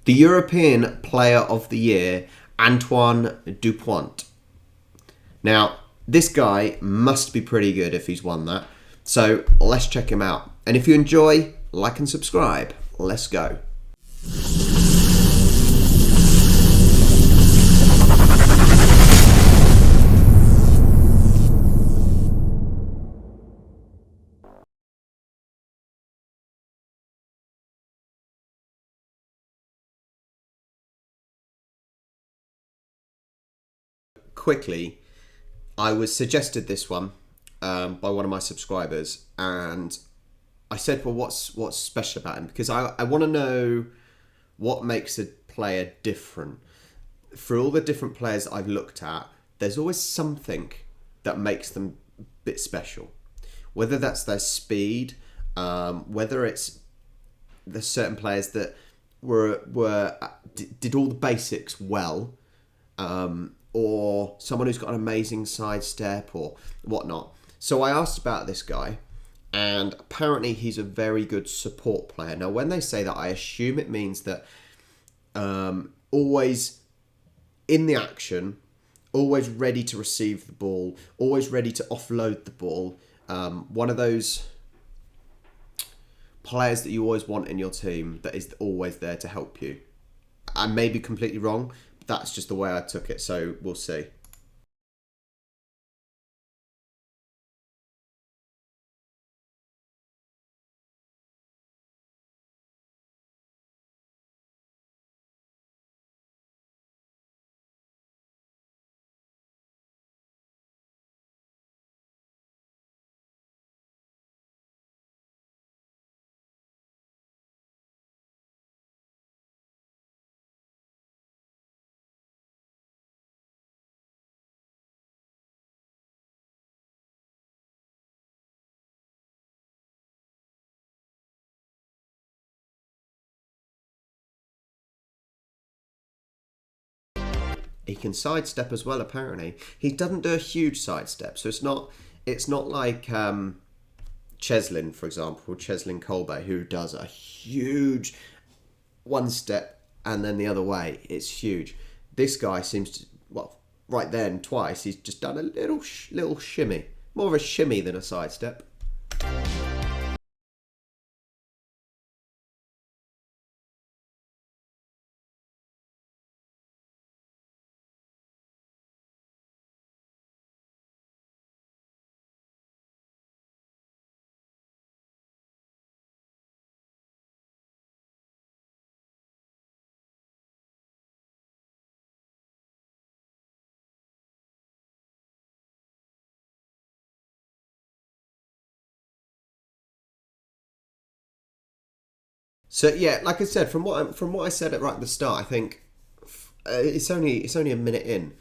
The European Player of the Year, Antoine Dupont. Now, this guy must be pretty good if he's won that. So let's check him out. And if you enjoy, like and subscribe. Let's go. Quickly, I was suggested this one by one of my subscribers, and I said, well, what's special about him? Because I want to know what makes a player different. For all the different players I've looked at, there's always something that makes them a bit special. Whether that's their speed, whether it's there's certain players that did all the basics well, or someone who's got an amazing sidestep or whatnot. So I asked about this guy, and apparently he's a very good support player. Now, when they say that, I assume it means that always in the action, always ready to receive the ball, always ready to offload the ball. One of those players that you always want in your team that is always there to help you. I may be completely wrong, but that's just the way I took it, so we'll see. He can sidestep as well. Apparently, he doesn't do a huge sidestep, so it's not like Cheslin, for example, Cheslin Kolbe, who does a huge one step and then the other way. It's huge. This guy seems to, well, right then twice he's just done a little shimmy, more of a shimmy than a sidestep. So yeah, like I said, from what I said at right at the start, I think it's only a minute in,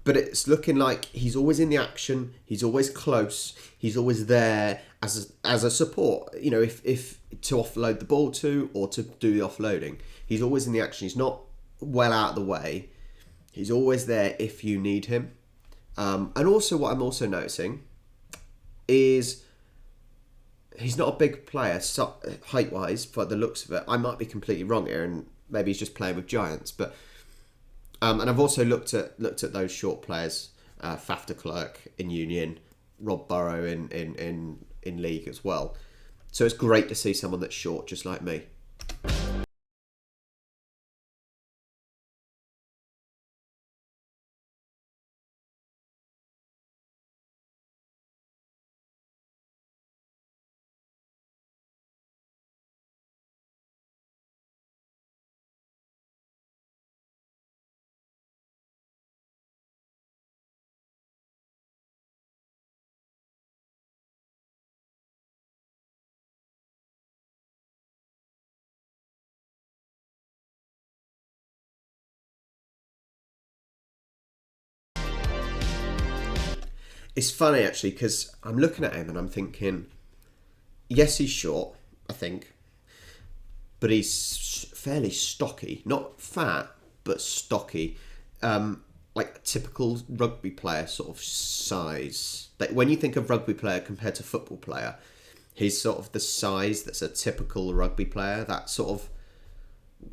but it's looking like he's always in the action. He's always close. He's always there as a support. You know, if to offload the ball to or to do the offloading, he's always in the action. He's not well out of the way. He's always there if you need him. And also, what I'm also noticing is he's not a big player height wise, for the looks of it. I might be completely wrong here, and maybe he's just playing with giants. But and I've also looked at those short players, Faf de Klerk in Union, Rob Burrow in League as well. So it's great to see someone that's short, just like me. It's funny actually because I'm looking at him and I'm thinking, yes, he's short, I think, but he's fairly stocky, not fat, but stocky, like a typical rugby player sort of size. Like when you think of rugby player compared to football player, he's sort of the size that's a typical rugby player. That sort of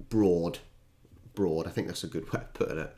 broad. Broad, I think that's a good way of putting it.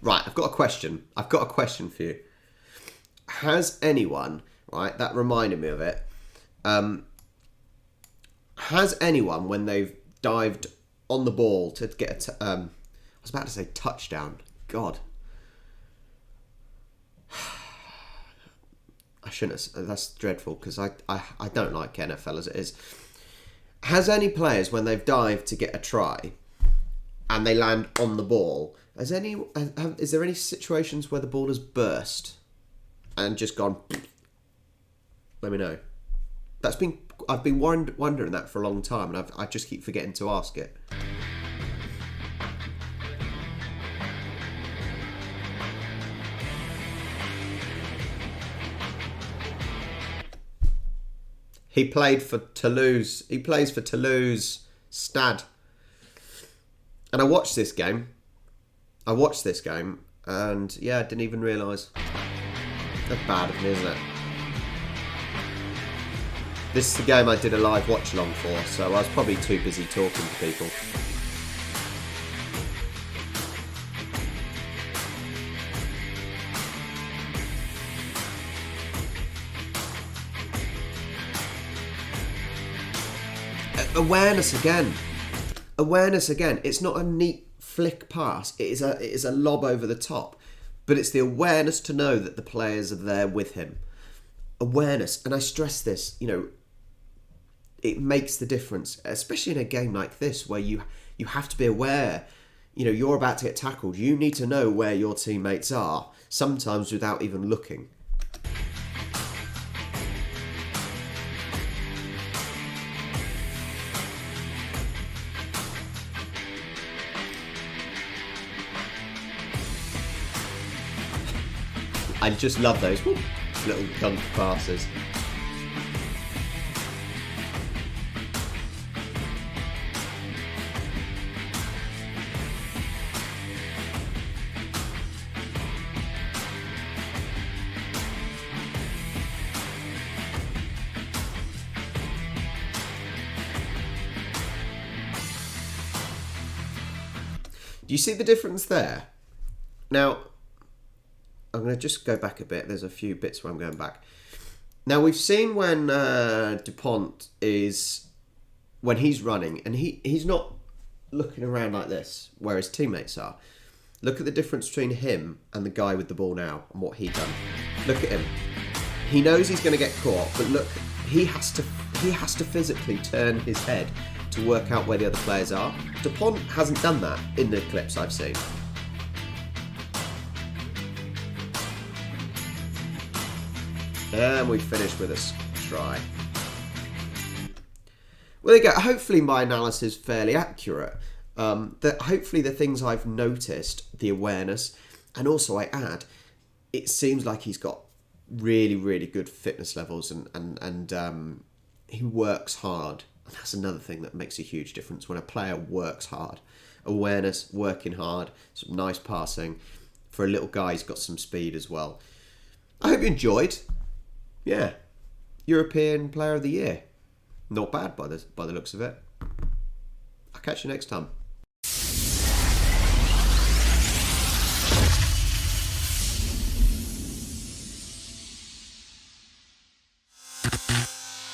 Right, I've got a question. I've got a question for you. Has anyone, right, that reminded me of it, has anyone, when they've dived on the ball to get a, I was about to say touchdown. God. I shouldn't have, that's dreadful because I don't like NFL as it is. Has any players, when they've dived to get a try and they land on the ball, is there any situations where the ball has burst and just gone? Let me know. I've been wondering that for a long time, and I just keep forgetting to ask it. He played for Toulouse. He plays for Toulouse Stade. And I watched this game. And yeah, I didn't even realise. That's bad of me, isn't it? This is the game I did a live watch along for, so I was probably too busy talking to people. Awareness again. It's not a neat flick pass. It is a lob over the top. But it's the awareness to know that the players are there with him. Awareness. And I stress this, it makes the difference, especially in a game like this where you have to be aware. You're about to get tackled. You need to know where your teammates are, sometimes without even looking. I just love those little dunk passes. Do you see the difference there? Now, I'm going to just go back a bit. There's a few bits where I'm going back. Now, we've seen when Dupont is... when he's running, and he's not looking around like this, where his teammates are. Look at the difference between him and the guy with the ball now, and what he done. Look at him. He knows he's going to get caught, but look, he has to physically turn his head to work out where the other players are. Dupont hasn't done that in the clips I've seen. And we finished with a try. Well, there you go. Hopefully my analysis is fairly accurate. That hopefully the things I've noticed, the awareness, and also I add, it seems like he's got really, really good fitness levels and he works hard. And that's another thing that makes a huge difference when a player works hard. Awareness, working hard, some nice passing. For a little guy, he's got some speed as well. I hope you enjoyed. Yeah, European Player of the Year. Not bad by the looks of it. I'll catch you next time.